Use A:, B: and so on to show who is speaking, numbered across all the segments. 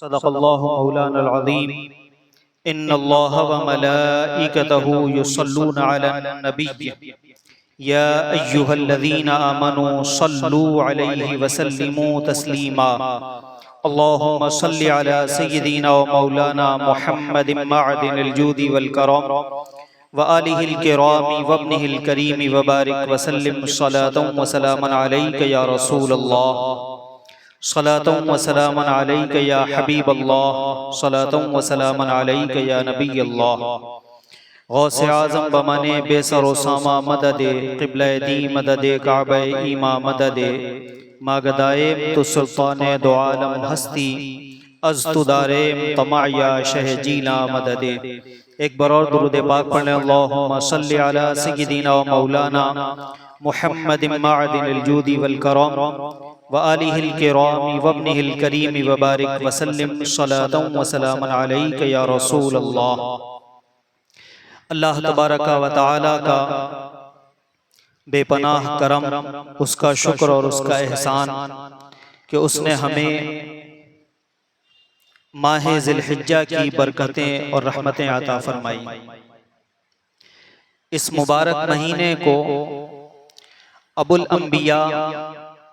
A: सदक़ल्लाहु मौलाना अज़ीम। इन्नल्लाह व मलाइकतहु युसल्लूना अलन नबी या अय्युहल्लज़ीना आमनू सल्लू अलैहि व सल्लिमू तस्लीमा। अल्लाहुम्मा सल्लि अला सय्यिदिना व मौलाना मुहम्मदिन मअदिनिल जूदि वल करम व आलिहिल किरामी व इब्निहिल करीमी व बारिक व सल्लिम सलातन व सलामन अलैका या रसूलल्लाह। सलातन व सलामन अलैका या हबीबल्लाह। सलातन व सलामन अलैका या नबीयल्लाह। गौसे आज़म बमाने बेसरो सामा मददे क़िबला दी मददे काबे ईमा मददे मागदाए तो सुल्ताने दो आलम हस्ती अज़्तुदारे तमाया शह जीना मददे। एक बार और दुरूद पाक पढ़ें। अल्लाहुम्मा सल्लि अला सय्यिदिना व मौलाना मुहम्मदिन मअदिनिल जूदि वल करम व आलिहिल किरामी व इब्निहिल करीमी व बारिक व सल्लिम सलातन व सलामन अलैका या रसूलल्लाह। अल्लाह तबारक व तआला का बेपनाह करम, उसका शुक्र और उसका एहसान कि उसने हमें माह ज़िलहिज्जा की बरकतें और रहमतें अता फरमाई। इस मुबारक महीने को अबुल अंबिया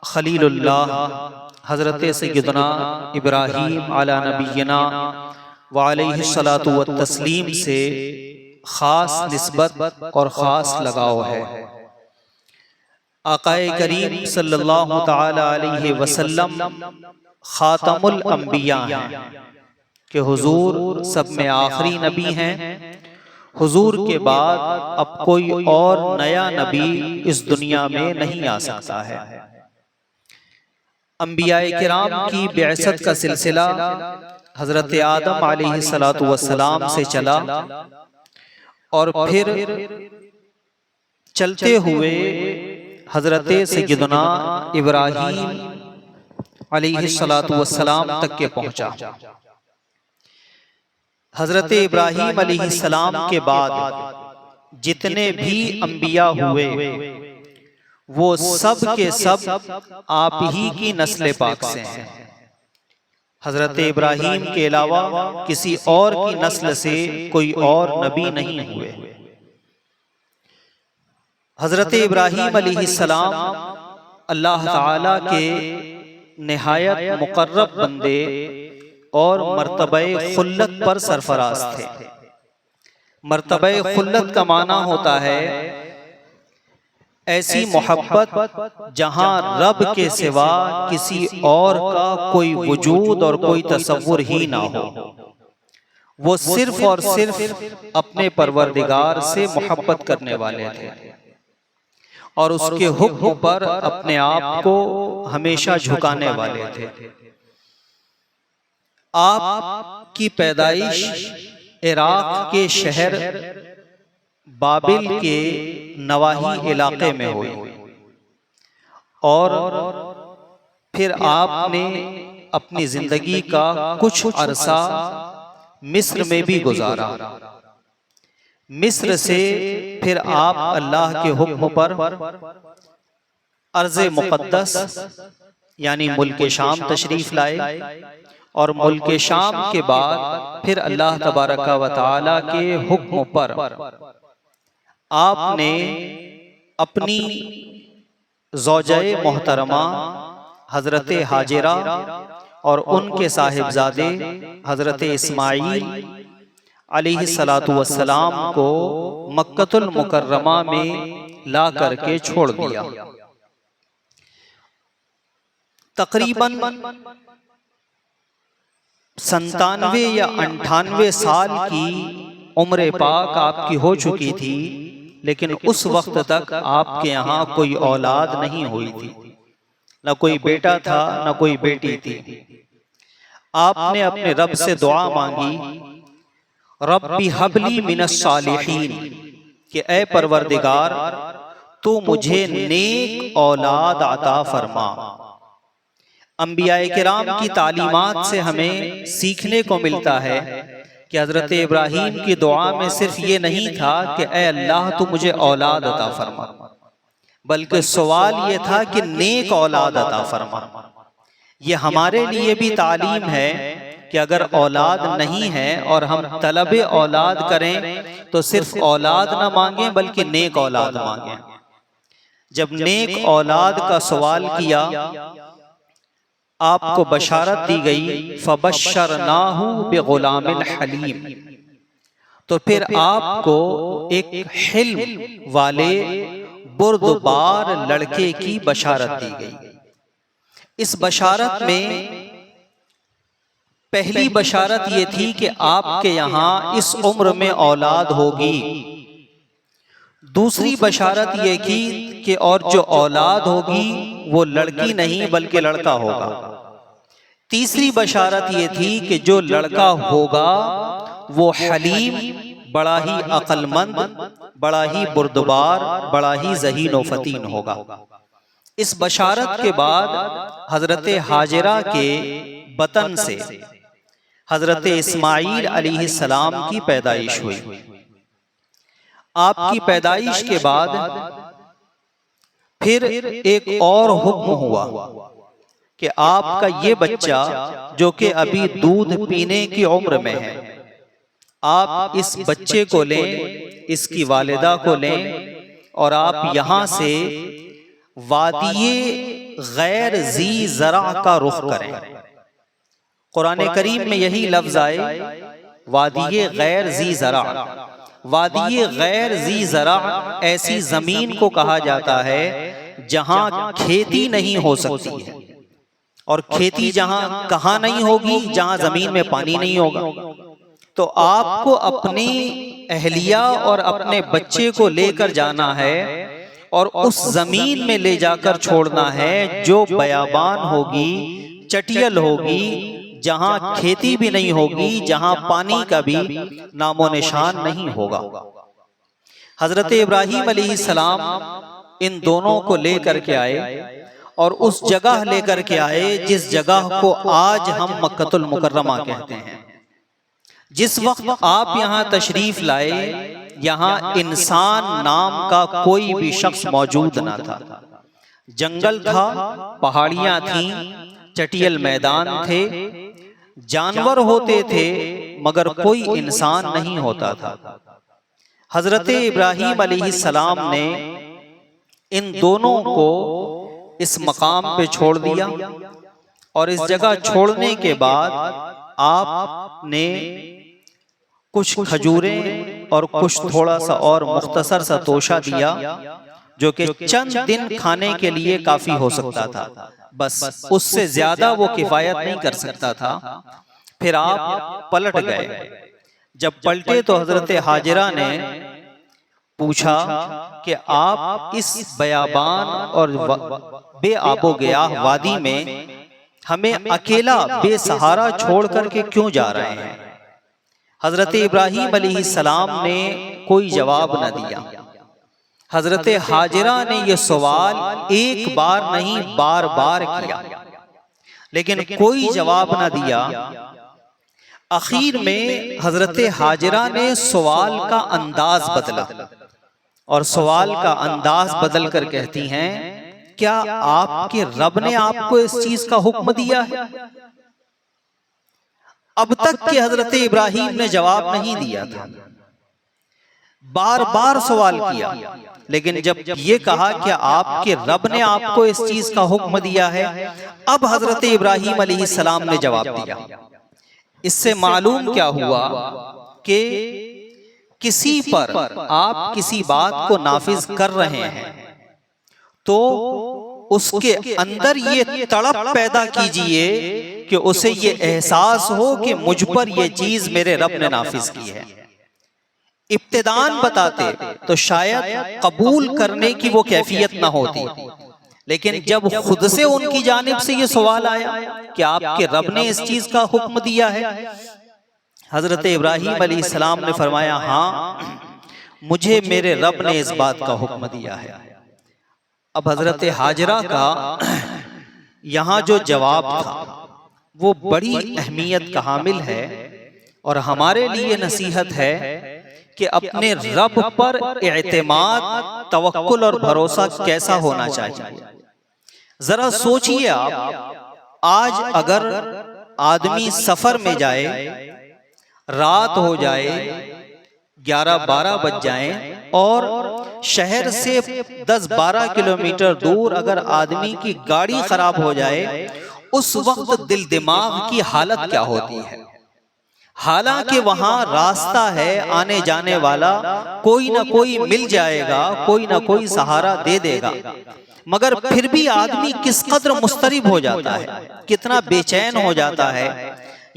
A: खलीलुल्लाह हज़रत सय्यदना इब्राहीम अला नबीना व अलैहिस्सलातु व तस्लीम से ख़ास निस्बत और ख़ास लगाव है। आक़ाए करीम सल्लल्लाहु तआला अलैहि वसल्लम ख़ातमुल अंबिया हैं कि हुजूर सब में आखिरी नबी हैं। हुजूर के बाद अब कोई और नया नबी इस दुनिया में नहीं आ सकता है। अंबियाए किराम की बिअसत का सिलसिला हजरत आदम अलैहिस्सलातु वस्सलाम से चला और फिर चलते हुए हजरत सय्यदना इब्राहीम अलैहिस्सलातु वस्सलाम तक के पहुंचा। हजरत इब्राहीम अलैहिस्सलाम के बाद जितने भी अंबिया हुए वो सब के सब आप ही की नस्ल पाक से हैं। हजरत इब्राहीम के अलावा किसी और की नस्ल से कोई और नबी नहीं हुए। हजरत इब्राहीम अलैहिस्सलाम अल्लाह ताला के निहायत मुकर्रब बंदे और मर्तबे खुल्लत पर सरफराज थे। मर्तबे खुल्लत का माना होता है ऐसी मोहब्बत जहां रब के सिवा किसी और का कोई वजूद और कोई तसव्वुर ही ना हो। वो सिर्फ और सिर्फ अपने परवरदिगार से मोहब्बत करने वाले थे और उसके हुक्म पर अपने आप को हमेशा झुकाने वाले थे। आप की पैदाइश इराक के शहर बाबिल के नवाही इलाके में हुई और फिर आपने अपनी जिंदगी का कुछ अरसा मिस्र में भी गुजारा। मिस्र से फिर आप अल्लाह के हुक्म पर अर्ज़ मुक़द्दस यानी मुल्क शाम तशरीफ लाए और मुल्क शाम के बाद फिर अल्लाह तबारक व तआला के हुक्म पर आपने अपनी ज़ौजाए मोहतरमा हजरत हाजिरा और उनके साहिबजादे हजरत इस्माईल अलैहिस्सलातु वस्सलाम को मक्कतुल मुकर्रमा में ला करके छोड़ दिया। तकरीबन 97 या 98 साल की उम्र पाक आपकी हो चुकी थी, लेकिन उस वक्त तक आपके यहाँ कोई औलाद नहीं हुई थी। न कोई बेटा था न कोई बेटी थी। आपने अपने रब से दुआ मांगी, रब्बी हबली मिनस सालिहीन, कि ऐ परवरदिगार तू मुझे नेक औलाद अता फरमा। अंबियाए किराम की तालीमात से हमें सीखने को मिलता है कि हजरत इब्राहीम की दुआ में सिर्फ ये नहीं था कि ऐ अल्लाह तू मुझे औलाद अता फरमा, बल्कि सवाल ये था कि नेक औलाद अता फरमा। ये हमारे लिए भी तालीम है कि अगर औलाद नहीं है और हम तलबे औलाद करें तो सिर्फ औलाद ना मांगें बल्कि नेक औलाद मांगें। जब नेक औलाद का सवाल किया, आपको बशारत दी गई, फबश्शरनाहु बिगुलामिन हलीम, तो फिर आपको एक हिल्म वाले बुर्दबार लड़के की बशारत दी गई। इस बशारत में पहली बशारत ये थी कि आपके यहाँ इस उम्र में औलाद होगी। दूसरी बशारत ये की कि और जो औलाद होगी वो लड़की नहीं बल्कि लड़का होगा। तीसरी बशारत ये थी कि जो लड़का होगा वो हलीम, बड़ा ही अक्लमंद, बड़ा ही बुर्दबार, बड़ा ही ज़हीन व फतीन होगा। इस बशारत के बाद हजरत हाजिरा के बतन से हजरत इस्माईल अलैहिस्सलाम की पैदाइश हुई। आपकी पैदाइश के बाद फिर एक और हुक्म हुआ कि आपका ये बच्चा जो कि अभी दूध पीने की उम्र में है, आप इस बच्चे को लें, इसकी वालिदा को लें और आप यहाँ से वादिये गैर जी जरा का रुख करें। कुरान करीम में यही लफ्ज आए, वादिये गैर जी जरा। वादिये गैर जी जरा ऐसी जमीन को कहा जाता है जहां खेती नहीं हो सकती है। और खेती जहां कहां नहीं होगी? जहां जमीन में पानी नहीं होगा। तो आपको अपनी अहलिया और अपने बच्चे को लेकर जाना है और उस जमीन में ले जाकर छोड़ना है जो बयाबान होगी, चटियल होगी, जहां खेती भी नहीं होगी, जहां पानी का भी नामो निशान नहीं होगा। हजरत इब्राहीम अलैहिस्सलाम इन दोनों को लेकर के आए और उस जगह लेकर के आए जिस जगह को आज हम मक्कतुल मुकर्रमा कहते हैं। जिस वक्त आप यहाँ तशरीफ लाए, यहाँ इंसान नाम का कोई भी शख्स मौजूद ना था। जंगल था, पहाड़ियां थीं, चटियल मैदान थे, जानवर होते थे, मगर कोई इंसान नहीं होता था। हजरत इब्राहीम अलैहिस्सलाम ने इन दोनों को इस मकाम पे छोड़ दिया और इस जगह छोड़ने के बाद आपने कुछ खजूरें और कुछ थोड़ा सा और मुख्तसर सा तोशा दिया जो कि चंद दिन खाने के लिए काफी हो सकता था, बस उससे ज्यादा वो किफायत नहीं कर सकता था। फिर आप पलट गए। जब पलटे तो हजरत हाजिरा ने पूछा कि आप इस बयाबान और बेआबो गयाह वादी में हमें अकेला बेसहारा छोड़ करके क्यों जा रहे हैं? हजरत इब्राहीम अलैहिस्सलाम ने कोई जवाब न दिया। हजरत हाजिरा ने यह सवाल एक बार नहीं बार बार किया, लेकिन कोई जवाब न दिया। आखिर में हजरत हाजिरा ने सवाल का अंदाज बदला और सवाल का अंदाज बदल कर कहती हैं, क्या आपके रब ने आपको इस चीज का हुक्म दिया है? अब तक के हजरत इब्राहीम ने जवाब नहीं दिया था, बार बार सवाल किया, लेकिन जब ये कहा कि आपके रब ने आपको इस चीज का हुक्म दिया है, अब हजरत इब्राहीम अलैहिस्सलाम ने जवाब दिया। इससे मालूम क्या हुआ कि किसी पर आप किसी बात को नाफिज कर रहे हैं तो उसके अंदर ये तड़प पैदा कीजिए कि उसे ये एहसास हो कि मुझ पर ये चीज मेरे रब ने नाफिज की है। इब्तिदान बताते तो शायद कबूल करने की वो कैफियत ना होती, लेकिन जब खुद से उनकी जानिब से ये सवाल आया कि आपके रब ने इस चीज का हुक्म दिया है, हजरत इब्राहीम अलैहिस्सलाम ने फरमाया, हाँ, मुझे मेरे रब ने इस बात का हुक्म दिया है। अब हजरत हाजिरा का यहाँ जो जवाब था वो बड़ी अहमियत का हामिल है और हमारे लिए नसीहत है कि अपने रब पर इत्मीनान, तवक्कुल और भरोसा कैसा होना चाहिए। जरा सोचिए, आप आज अगर आदमी सफर में जाए, रात हो जाए, 11-12 बज जाएं और शहर से 10-12 किलोमीटर दूर अगर आदमी की गाड़ी खराब हो जाए, उस वक्त दिल दिमाग की हालत क्या होती है। हालांकि वहां रास्ता है आने जाने वाला, कोई ना कोई मिल जाएगा, कोई ना कोई सहारा दे देगा, मगर फिर भी आदमी किस कदर मुस्तरिब हो जाता है, कितना बेचैन हो जाता है।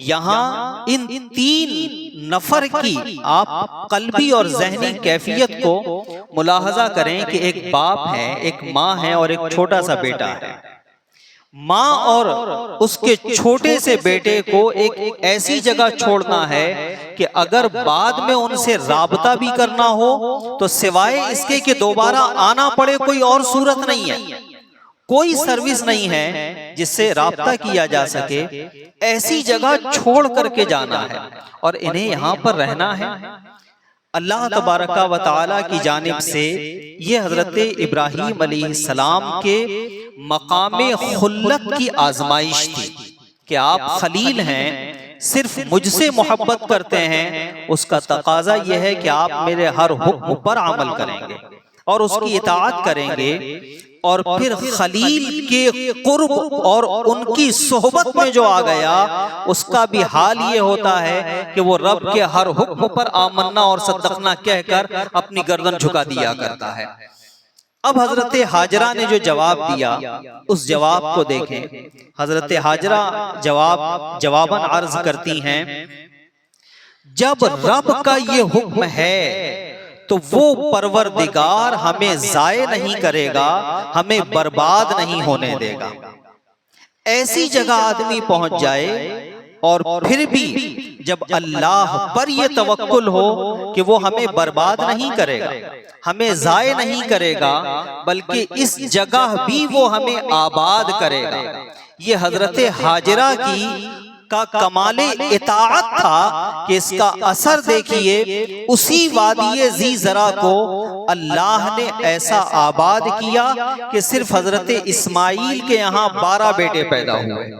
A: यहाँ इन 3 नफर की आप कल्बी और ज़हनी कैफियत को मुलाहजा करें कि एक बाप है, एक माँ है और एक छोटा सा बेटा है। माँ और उसके छोटे से बेटे को एक ऐसी जगह छोड़ना है कि अगर बाद में उनसे राबता भी करना हो तो सिवाय इसके कि दोबारा आना पड़े कोई और सूरत नहीं है, कोई सर्विस नहीं है जिससे राब्ता किया जा सके। ऐसी जगह छोड़ करके जाना है और इन्हें यहाँ पर रहना है। अल्लाह तबारका व तआला की जानिब से ये हजरत इब्राहीम अलैहिस्सलाम के मकामे खुल्लत की आजमाइश थी कि आप खलील हैं, सिर्फ मुझसे मोहब्बत करते हैं, उसका तकाजा यह है कि आप मेरे हर हुक्म पर अमल करेंगे और उसकी इताअत करेंगे। और फिर खलील के कुर्ब और उनकी सोहबत में जो आ गया, उसका भी हाल ये होता है कि वो रब के हर हुक्म पर आमन्ना और सद्दकना कहकर अपनी गर्दन झुका दिया करता है। अब हजरत हाजरा ने जो जवाब दिया, उस जवाब को देखें। हजरत हाजरा जवाबन अर्ज करती हैं, जब रब का ये हुक्म है तो वो परवरदिगार हमें जाये नहीं करेगा, हमें बर्बाद नहीं होने देगा। ऐसी जगह आदमी पहुंच जाए और फिर भी जब अल्लाह पर ये तवक्कुल हो कि वो हमें बर्बाद नहीं करेगा, हमें जाये नहीं करेगा, बल्कि इस जगह भी वो हमें आबाद करेगा। ये हजरत हाजरा का कमाले इताअत था कि इसका असर देखिए, उसी वादी ज़ी ज़रा को अल्लाह ने ऐसा आबाद किया कि सिर्फ हजरत इस्माइल के यहाँ 12 बेटे पैदा हुए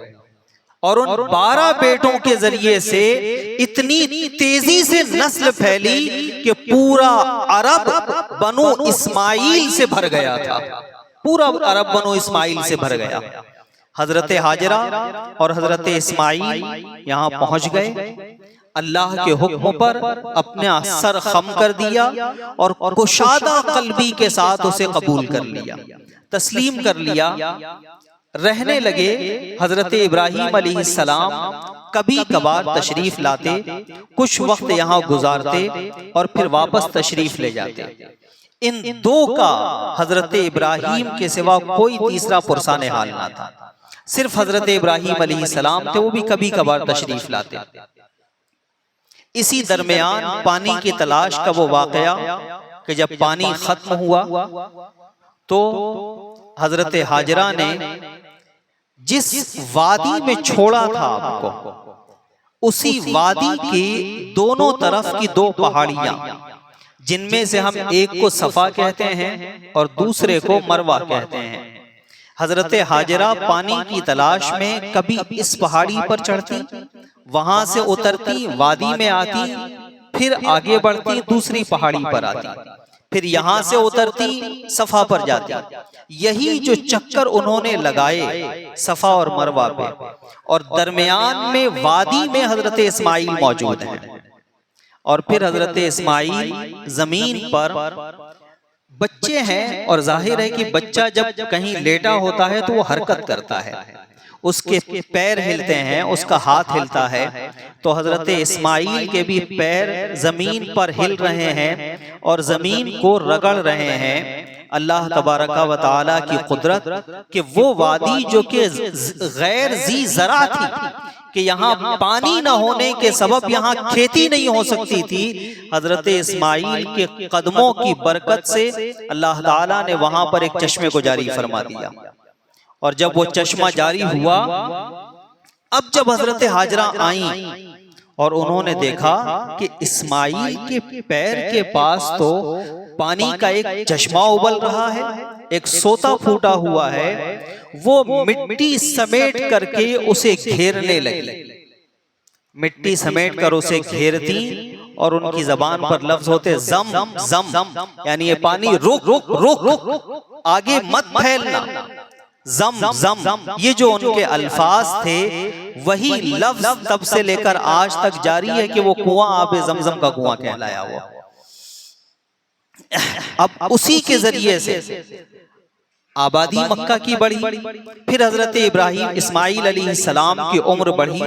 A: और उन 12 बेटों के जरिए से इतनी तेजी से नस्ल फैली कि पूरा अरब बनु इस्माइल से भर गया था, पूरा अरब बनु इस्माइल से भर गया। हजरत हाजरा और हजरत इस्माइल यहाँ पहुंच गए, अल्लाह के हुक्म पर अपना सर खम कर दिया और कुशादा कल्बी के साथ उसे कबूल कर लिया, तस्लीम कर लिया। रहने लगे। हजरत इब्राहीम अलैहिस्सलाम कभी कभार तशरीफ लाते, कुछ वक्त यहाँ गुजारते और फिर वापस तशरीफ ले जाते। इन 2 का हजरत इब्राहीम के सिवा कोई तीसरा पुरसाने हाल ना था, सिर्फ हजरत इब्राहीम अलैहिस्सलाम थे, वो भी कभी कभार तशरीफ लाते। इसी दरमियान पानी की तलाश का वो वाकया कि जब पानी खत्म हुआ तो हजरत हाजरा ने जिस वादी में छोड़ा था आपको, उसी वादी के दोनों तरफ की 2 पहाड़ियां, जिनमें से हम एक को सफा कहते हैं और दूसरे को मरवा कहते हैं। हजरत हाजरा पानी की तलाश में कभी इस पहाड़ी पर चढ़ती, वहां से उतरती, वादी में आती, फिर आगे बढ़ती, दूसरी पहाड़ी पर आती, फिर यहां से उतरती, सफा पर जाती। यही जो चक्कर उन्होंने लगाए सफा और मरवा पे, और दरमियान में वादी में हजरत इस्माइल मौजूद हैं। और फिर हजरत इस्माइल जमीन पर बच्चे हैं, और जाहिर है कि बच्चा जब कहीं लेटा होता है तो वो हरकत करता है, उसके पैर हिलते हैं, उसका हाथ हिलता है। तो हजरत इस्माइल के भी पैर जमीन पर हिल रहे हैं और जमीन को रगड़ रहे हैं। अल्लाह तबारका व तआला की कुदरत कि वो वादी जो कि गैर ज़ी ज़रा थी, कि यहाँ पानी न होने के सबब यहाँ खेती नहीं हो सकती थी, हजरत इस्माइल के कदमों की बरकत से अल्लाह ताला ने वहां पर एक चश्मे को जारी फरमा दिया। और जब वो चश्मा जारी हुआ, अब जब हजरत हाजरा आई और उन्होंने देखा कि इस्माइल के पैर के पास तो पानी का एक चश्मा उबल रहा है, एक सोता फूटा हुआ है, वो मिट्टी समेट करके उसे घेरने लगी। मिट्टी समेट कर उसे घेरती और उनकी जबान पर लफ्ज होते जम जम, यानी ये पानी रुक रुक रुक, आगे मत फैलना। जम जम, ये जो उनके अल्फाज थे वही लफ्ज तब से लेकर आज तक जारी है कि वो कुआं आबे जमजम का कुआं कहलाया हुआ। अब उसी के जरिए से आबादी मक्का की बढ़ी, फिर हजरत इब्राहिम इस्माइल अलैहिस्सलाम की उम्र बढ़ी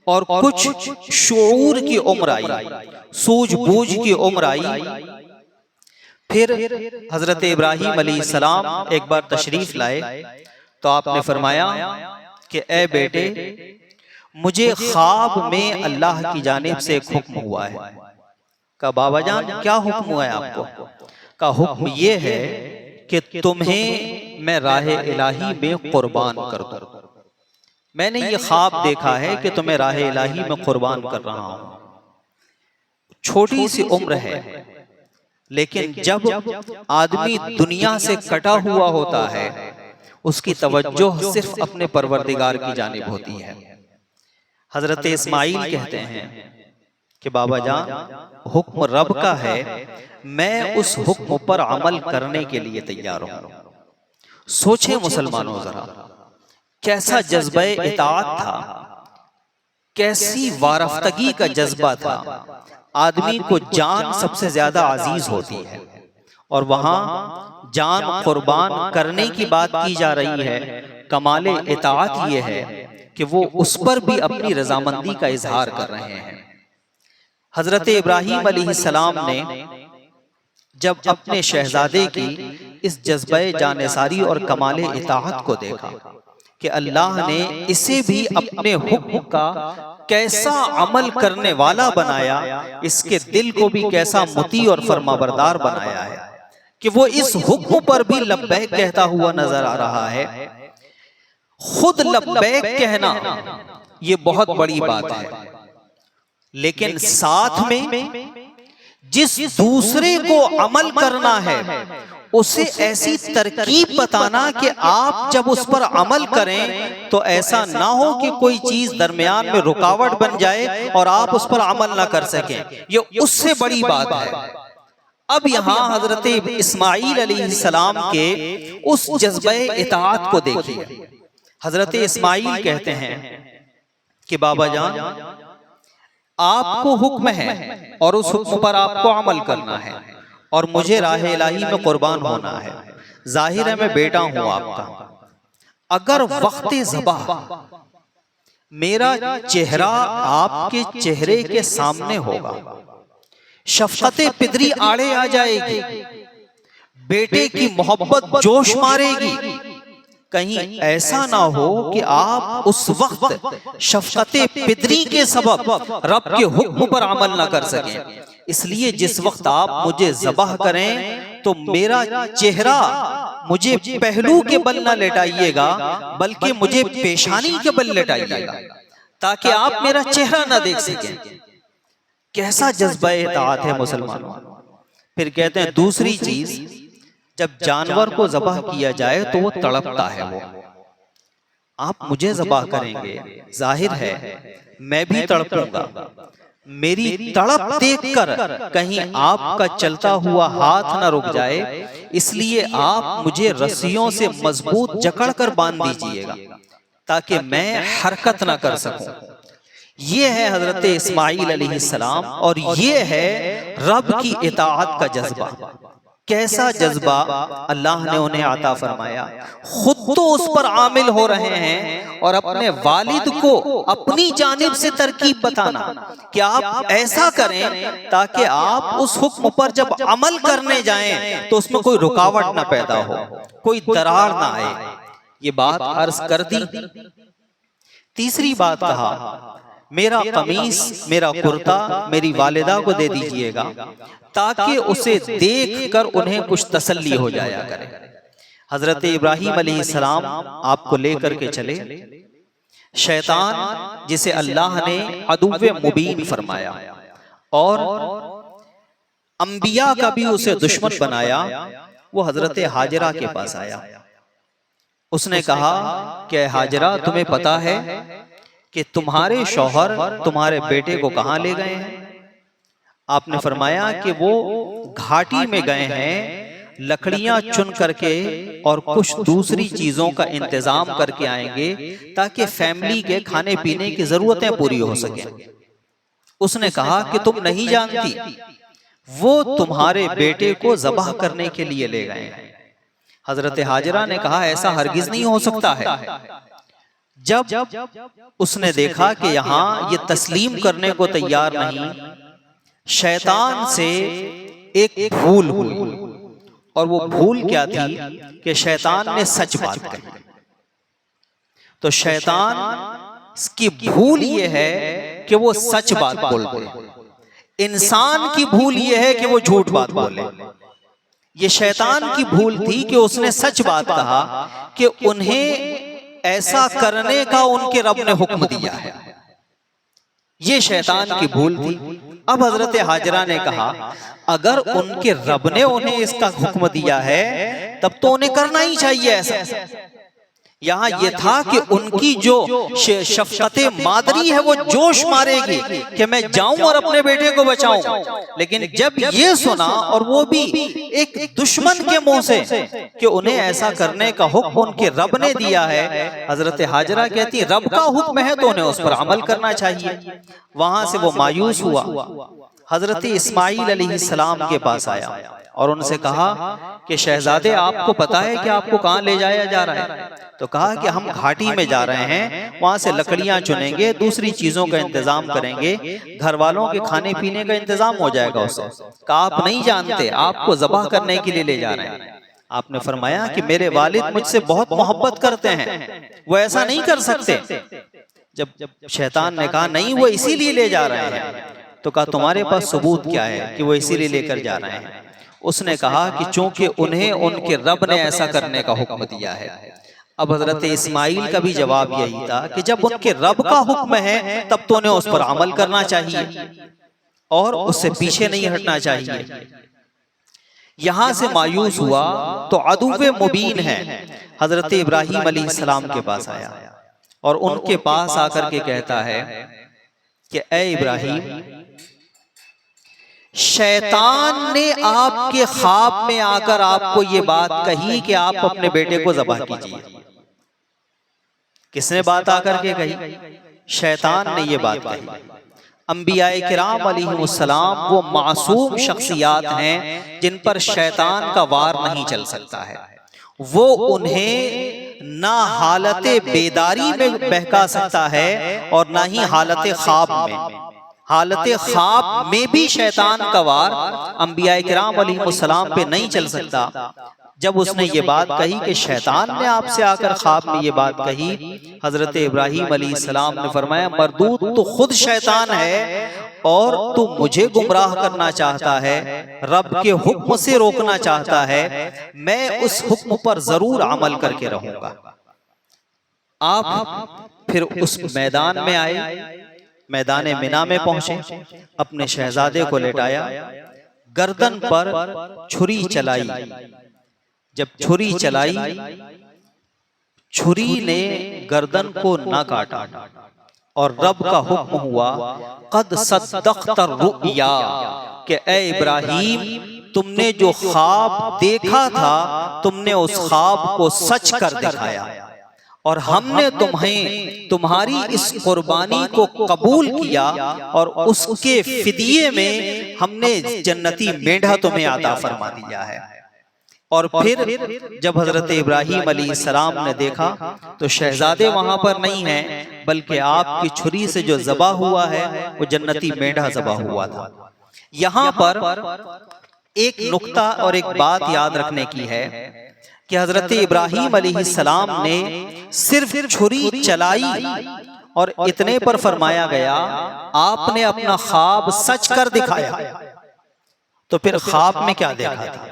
A: और कुछ शऊर की उम्र आई, सूझबूझ की उम्र आई। फिर हजरत इब्राहिम अलैहिस्सलाम एक बार तशरीफ लाए तो आपने फरमाया कि ए बेटे, मुझे ख्वाब में अल्लाह की जानिब से एक हुक्म हुआ है। कहा बाबा जान क्या हुक्म हुआ है आपको? का हुक्म ये है कि तुम्हें मैं राह इलाही में कुर्बान कर दूं। मैंने ये ख्वाब देखा है कि तुम्हें राह इलाही में कुर्बान कर रहा हूं। छोटी सी उम्र है, लेकिन जब आदमी दुनिया से कटा हुआ होता है उसकी तवज्जो सिर्फ अपने परवरदिगार की जानिब होती है। हजरत इस्माइल कहते हैं कि बाबा जान हुक्म रब का है, मैं उस हुक्म पर अमल करने के लिए तैयार हूं। सोचे मुसलमानों जरा, कैसा जज्बा इताअत था, कैसी वारफ्तगी का जज्बा था। आदमी को जान सबसे ज्यादा अजीज होती है और वहां जान कुर्बान करने की बात की जा रही है। कमाले इताअत ये है कि वो उस पर भी अपनी रजामंदी का इजहार कर रहे हैं। हजरत इब्राहिम अलैहिस्सलाम ने जब अपने शहजादे की इस जज्बे जानेसारी और कमाले इताअत को देखा कि अल्लाह ने इसे भी अपने हुक्म का कैसा अमल करने वाला बनाया, इसके दिल को भी कैसा मुती और फरमाबरदार बनाया है कि वो इस हुक्म पर भी लब्बैक कहता हुआ नजर आ रहा है। खुद लब्बैक कहना ये बहुत बड़ी बात है, लेकिन साथ में जिस दूसरे को अमल करना है उसे ऐसी तरकीब बताना कि आप जब उस पर अमल करें तो ऐसा ना हो कि कोई चीज दरमियान में रुकावट बन जाए और आप उस पर अमल ना कर सकें। ये उससे बड़ी बात है। अब यहाँ हजरत इस्माइल अलैहिस्सलाम के उस जज्बे इताअत को देखिए। हजरत इस्माइल कहते हैं कि बाबा जान आपको हुक्म है और उस हुक्म पर आपको अमल करना है और मुझे राह इलाही में कुर्बान होना है। जाहिर है मैं बेटा हूं आपका। अगर वक्त ज़बाह मेरा चेहरा आपके चेहरे के सामने होगा, शफकते पिदरी आड़े आ जाएगी, बेटे की मोहब्बत जोश मारेगी। कहीं ऐसा ना हो कि आप उस वक्त शफकते पिदरी के सबब रब के हुक्म पर अमल ना कर सकें। इसलिए जिस वक्त आप मुझे ज़बाह करें तो मेरा चेहरा मुझे पहलू के बल ना लेटाइएगा, बल्कि मुझे पेशानी के बल लेटाइएगा ताकि आप मेरा चेहरा ना देख सकें। कैसा जज्बा इताअत है मुसलमानों। फिर कहते हैं दूसरी चीज, जब जानवर को ज़बाह किया जाए तो वो तड़पता है। वो आप मुझे ज़बाह करेंगे, जाहिर है मैं भी तड़पूंगा। मेरी तड़प देखकर कहीं आपका चलता हुआ हाथ ना रुक जाए, इसलिए आप मुझे रस्सियों से मजबूत जकड़ कर बांध दीजिएगा ताकि मैं हरकत ना कर सकूं। ये है हजरत इस्माइल अलैहिस्सलाम और ये है रब की इताअत का जज्बा। कैसा जज्बा अल्लाह ने उन्हें अता फरमाया। खुद तो उस पर आमिल हो रहे हैं और अपने वालिद को अपनी जानिब से तरकीब बताना कि आप ऐसा करें ताकि आप उस हुक्म पर जब अमल करने जाएं तो उसमें कोई रुकावट ना पैदा हो, कोई दरार ना आए। ये बात अर्ज कर दी। तीसरी बात कहा, मेरा कमीज, मेरा कुर्ता मेरी वालिदा को दे दीजिएगा ताकि उसे देखकर उन्हें कुछ तसल्ली हो जाया करे। हजरत इब्राहिम अलैहिस्सलाम आपको लेकर के चले। शैतान जिसे अल्लाह ने अदुव्वे मुबीन फरमाया और अंबिया का भी उसे दुश्मन बनाया, वो हजरत हाजरा के पास आया। उसने कहा कि हाजरा, तुम्हें पता है कि तुम्हारे शौहर तुम्हारे बेटे को कहां ले गए हैं? आपने फरमाया कि वो घाटी में गए हैं, लकड़ियां चुन करके और कुछ दूसरी चीजों का इंतजाम करके आएंगे ताकि फैमिली के खाने पीने की जरूरतें पूरी हो सके। उसने कहा कि तुम नहीं जानती, वो तुम्हारे बेटे को ज़बाह करने के लिए ले गए हैं। हजरत हाजरा ने कहा ऐसा हरगिज नहीं हो सकता है। जब उसने देखा कि यहाँ ये तस्लीम करने को तैयार नहीं, शैतान से एक भूल हुई, और वो भूल क्या थी कि शैतान ने सच बात कही। तो शैतान की भूल ये है कि वो सच बात बोलते, इंसान की भूल ये है कि वो झूठ बात बोले। ये शैतान की भूल थी कि उसने सच बात कहा कि उन्हें ऐसा करने का उनके रब ने हुक्म दिया है। ये शैतान की भूल थी। अब हजरत हाजरा ने कहा अगर उनके रब ने उन्हें इसका हुक्म दिया है तब तो उन्हें करना ही चाहिए ऐसा। यहाँ ये था कि उनकी जो शफकते मादरी है वो जोश मारेगी कि मैं जाऊं और अपने बेटे को बचाऊं, लेकिन जब ये सुना, और वो भी एक दुश्मन के मुंह से, कि उन्हें ऐसा करने का हुक्म उनके रब ने दिया है, हजरत हाजरा कहती रब का हुक्म है तो उन्हें उस पर अमल करना चाहिए। वहां से वो मायूस हुआ, हजरत इस्माइल अलैहिस्सलाम के पास आया और उनसे कहा कि शहजादे, आपको पता है कि आपको कहां ले जाया जा रहा है? तो कहा कि हम घाटी में जा रहे हैं, वहां से लकड़ियां चुनेंगे, दूसरी चीजों का इंतजाम करेंगे, घर वालों के खाने पीने का इंतजाम हो जाएगा उससे। कहा आप नहीं जानते, आपको ज़बाह करने के लिए ले जा रहे हैं। आपने फरमाया कि मेरे वालिद मुझसे बहुत मोहब्बत करते हैं, वो ऐसा नहीं कर सकते। जब शैतान ने कहा नहीं वो इसीलिए ले जा रहे हैं, तो कहा तुम्हारे पास सबूत क्या है कि वो इसीलिए लेकर जा रहे हैं? उसने कहा कि चूंकि उन्हें उनके रब ने ऐसा करने का हुक्म दिया है। अब हजरत इस्माइल का भी जवाब यही था कि जब उनके रब का हुक्म है तब तो उन्हें उस पर अमल करना चाहिए और उससे पीछे नहीं हटना चाहिए। यहां से मायूस हुआ तो अदुव्वे मुबीन है हजरत इब्राहीम अलैहिस्सलाम के पास आया और उनके पास आकर के कहता है कि ए इब्राहीम, शैतान ने आपके ख्वाब में आकर आपको ये बात कही कि आप अपने बेटे को ज़बाह कीजिए। किसने बात आकर के कही? शैतान ने ये बात कही। अंबियाए किराम अलैहिमुस्सलाम वो मासूम शख्सियात हैं जिन पर शैतान का वार नहीं चल सकता है। वो उन्हें ना हालते बेदारी में बहका सकता है और ना ही हालते ख्वाब में। हालते ख्वाब में भी शैतान का वार अंबियाए किराम अलैहिमुस्सलाम पे नहीं चल सकता। जब उसने ये बात कही कि शैतान ने आपसे आकर ख्वाब में ये बात कही, हजरत इब्राहीम अलैहिस्सलाम ने फरमाया मरदूद तो खुद शैतान है और तू मुझे गुमराह करना चाहता है, रब के हुक्म से रोकना चाहता है। मैं उस हुक्म पर जरूर अमल करके रहूंगा। आप फिर उस मैदान में आए, मैदान मिना में पहुंचे, अपने शहजादे को लेटाया, गर्दन पर छुरी चलाई। जब छुरी चलाई, छुरी ने गर्दन को न काटा और रब का हुक्म हुआ कद सद्दक़्ता रुया कि ए इब्राहीम, तुमने जो ख्वाब देखा था तुमने उस ख्वाब को सच कर दिखाया और हमने तुम्हें तुम्हारी इस कुर्बानी को कबूल किया और उसके फिदिये में हमने जन्नती मेढ़ा तुम्हें अता फरमा दिया है। और फिर जब हजरत इब्राहीम अलैहिस्सलाम ने देखा तो शहजादे वहां पर नहीं हैं, बल्कि आपकी छुरी से जो ज़बाह हुआ है वो जन्नती मेढ़ा ज़बाह हुआ था। यहाँ पर एक नुक्ता और एक बात याद रखने की है कि हजरत इब्राहीम अलैहिस्सलाम ने सिर्फ छुरी चलाई और इतने पर फरमाया गया आपने अपना ख्वाब सच कर दिखाया। तो फिर ख्वाब में क्या देखा था?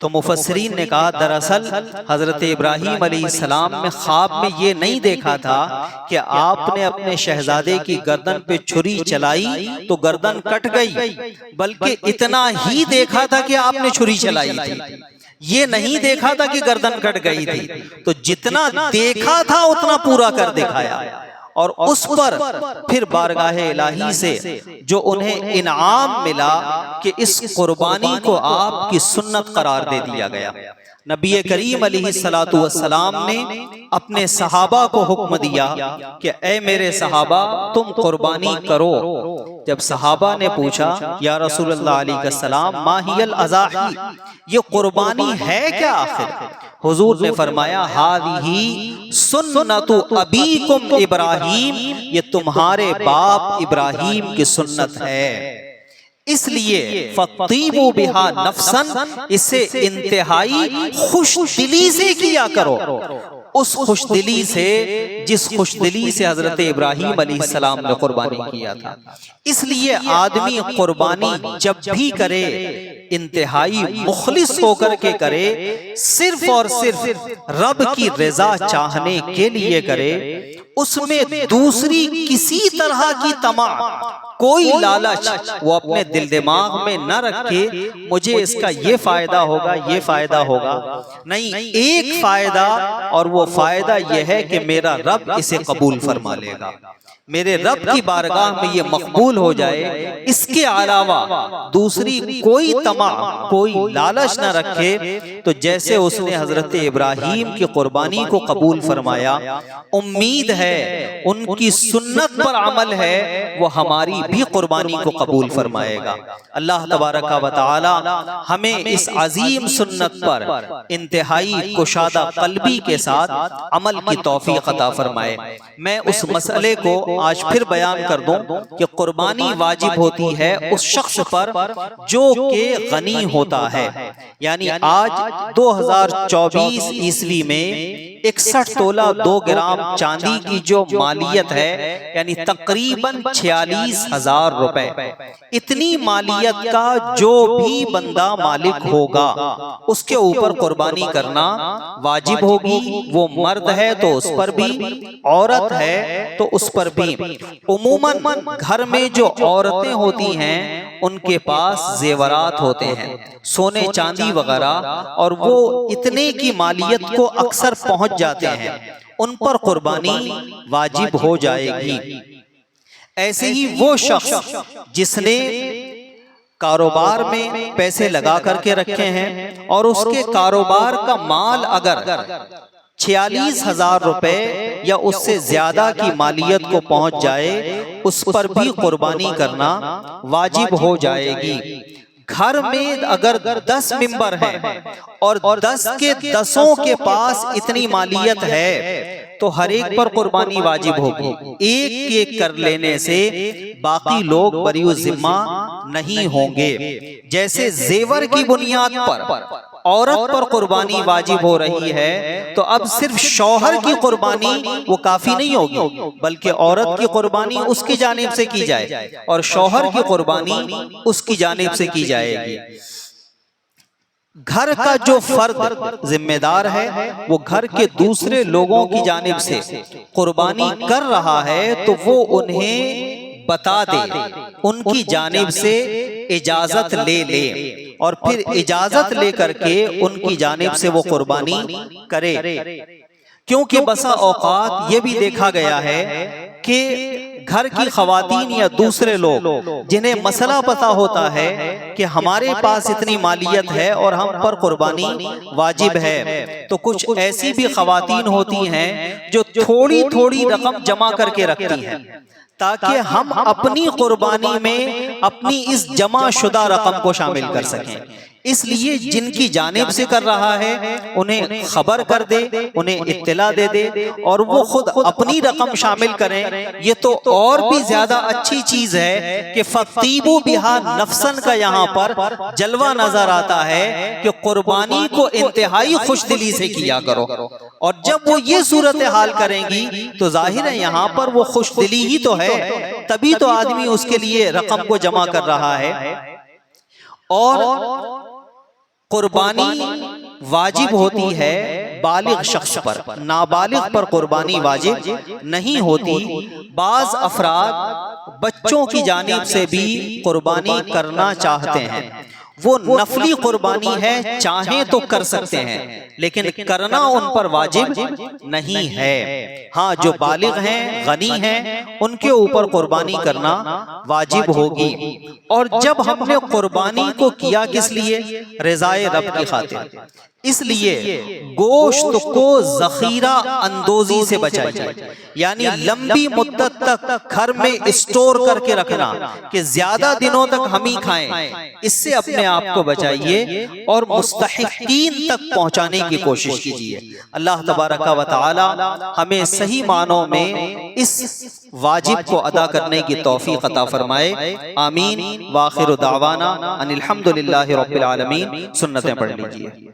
A: तो मुफस्सिरीन ने कहा दरअसल हजरत इब्राहीम अलैहिस्सलाम ने ख्वाब में ये नहीं देखा था कि आपने अपने शहजादे की गर्दन पे छुरी चलाई तो गर्दन कट गई, बल्कि इतना ही देखा था कि आपने छुरी चलाई थी। ये नहीं देखा था कि गर्दन कट गई थी, तो जितना देखा था उतना पूरा कर दिखाया। और उस पर फिर बारगाहे इलाही से जो उन्हें इनाम मिला कि इस कुर्बानी को आपकी सुन्नत करार दे दिया गया। नबी करीम अलैहिस्सलातु वस्सलाम ने अपने सहाबा को हुक्म दिया कि ए मेरे सहाबा तुम कुर्बानी करो। जब सहाबा ने पूछा या रसूलुल्लाह अलैहिस्सलाम मा हियल अज़ाही, ये कुर्बानी है क्या आखिर? हुजूर ने फरमाया हादिही सुन्नतु अबीकुम इब्राहीम, ये तुम्हारे बाप इब्राहीम की सुन्नत है, इसलिए फतीबू बिहा नफसन, इसे इंतहाई खुश दिली से किया करो, उस खुश दिली से जिस खुश दिली से हजरत इब्राहीम अलैहिस्सलाम ने कुर्बानी किया था। इसलिए आदमी कुर्बानी जब भी करे इंतहाई मुखलिस होकर के करे, सिर्फ और सिर्फ रब की रजा चाहने के लिए करे, उसमें दूसरी किसी तरह की तमा, कोई लालच वो अपने दिल दिमाग में न रखे मुझे इसका ये फायदा होगा ये फायदा होगा, नहीं, एक फायदा, और वो फायदा यह है कि मेरा रब इसे कबूल फरमा लेगा, मेरे रब की बारगाह में ये मकबूल हो जाए। इसके अलावा दूसरी कोई तमा, कोई लालच न रखे। तो जैसे उसने हजरत इब्राहीम की कुर्बानी को कबूल फरमाया, उम्मीद है उनकी सुन्नत पर अमल है, वो हमारी भी कुर्बानी को कबूल फरमाएगा। अल्लाह तबारक व तआला हमें इस अजीम सुन्नत पर इंतहाई कुशादा कल्बी के साथ अमल की तौफीक अता फरमाए। मैं उस मसले को आज फिर बयान कर दूं कि कुर्बानी वाजिब होती है उस शख्स पर जो के गनी होता है। यानी आज 2024 ईस्वी में 61 तोला 2 ग्राम चांदी की जो मालियत है, यानी तकरीबन 46,000 रुपए, इतनी मालियत का जो भी बंदा मालिक होगा उसके ऊपर कुर्बानी करना वाजिब होगी। वो मर्द है तो उस पर भी, औरत है तो उस पर भी। उमूमन घर में जो औरतें होती हैं उनके पास जेवरात होते हैं, सोने चांदी वगैरह, और वो इतने की मालियत को अक्सर पहुंच जाते हैं, उन पर कुर्बानी वाजिब हो जाएगी। ऐसे ही वो शख्स जिसने कारोबार में पैसे लगा करके रखे हैं और उसके कारोबार का माल अगर 46,000 रुपए या उससे ज्यादा की मालियत को पहुंच जाए, उस पर भी कुर्बानी करना वाजिब हो जाएगी। घर में अगर 10 मेंबर हैं और 10 के 10 के पास इतनी मालियत है तो हर एक पर कुर्बानी वाजिब होगी। एक एक कर लेने से बाकी लोग बरीउ जिम्मा नहीं होंगे। जैसे जेवर की बुनियाद पर औरत पर कुर्बानी वाजिब हो रही है, तो अब सिर्फ शौहर की कुर्बानी वो काफी नहीं होगी, बल्कि औरत की कुर्बानी उसकी जानिब से की जाए और शौहर की कुर्बानी उसकी जानिब से की जाएगी। घर का जो फर्द जिम्मेदार है वो घर के दूसरे लोगों की जानिब से कुर्बानी कर रहा है तो वो उन्हें बता दे, उनकी जानिब से इजाजत ले और फिर इजाजत लेकर के उनकी जानिब से वो कुर्बानी करे। क्योंकि बसा औकात ये भी देखा गया है कि घर की खवातीन या दूसरे लोग जिन्हें मसला पता होता है कि हमारे पास इतनी मालियत है और हम पर कुर्बानी वाजिब है, तो कुछ ऐसी भी खवातीन होती हैं जो थोड़ी थोड़ी रकम जमा करके रखती हैं ताकि हम अपनी कुर्बानी में अपनी इस जमा शुदा रकम को शामिल कर सकें। इसलिए जिनकी जानिब से कर रहा है उन्हें खबर कर दे, उन्हें इत्तला दे दे और वो खुद अपनी रकम शामिल करें। ये तो और भी ज्यादा अच्छी चीज है कि फतीबू बिहा नफसन का यहाँ पर जलवा नजर आता है कि कुर्बानी को इंतहाई खुशदिली से किया करो। और जब वो ये सूरत हाल करेंगी तो जाहिर है यहाँ पर वो खुशदिली ही तो है, तभी तो आदमी उसके लिए रकम को जमा कर रहा है। और कुर्बानी वाजिब होती है बालिग शख्स पर, नाबालिग पर कुर्बानी वाजिब नहीं होती। बाज अफराद बच्चों की जानिब से भी कुर्बानी करना चाहते हैं, वो नफली कुर्बानी है, चाहे तो कर सकते हैं, लेकिन करना उन पर वाजिब नहीं है। हाँ, जो बालिग हैं, गनी हैं, उनके ऊपर कुर्बानी करना वाजिब होगी। और जब हमने कुर्बानी को किया किस लिए? रिज़ाए रब की खातिर। इसलिए गोश्त को जखीरा अंदोजी से बचाइए, यानी लंबी मुद्दत तक घर में स्टोर करके रखना कि ज्यादा दिनों तक हम ही खाएं, इससे अपने आप को बचाइए और मुस्तहिकीन तक पहुंचाने की कोशिश कीजिए। अल्लाह तबारक व तआला हमें सही मानों में इस वाजिब को अदा करने की तौफीक अता फरमाए। आमीन। व आखिरु दावाना अनिल हम्दुलिल्लाहि रब्बिल आलमीन। सुन्नतें पढ़ लीजिए।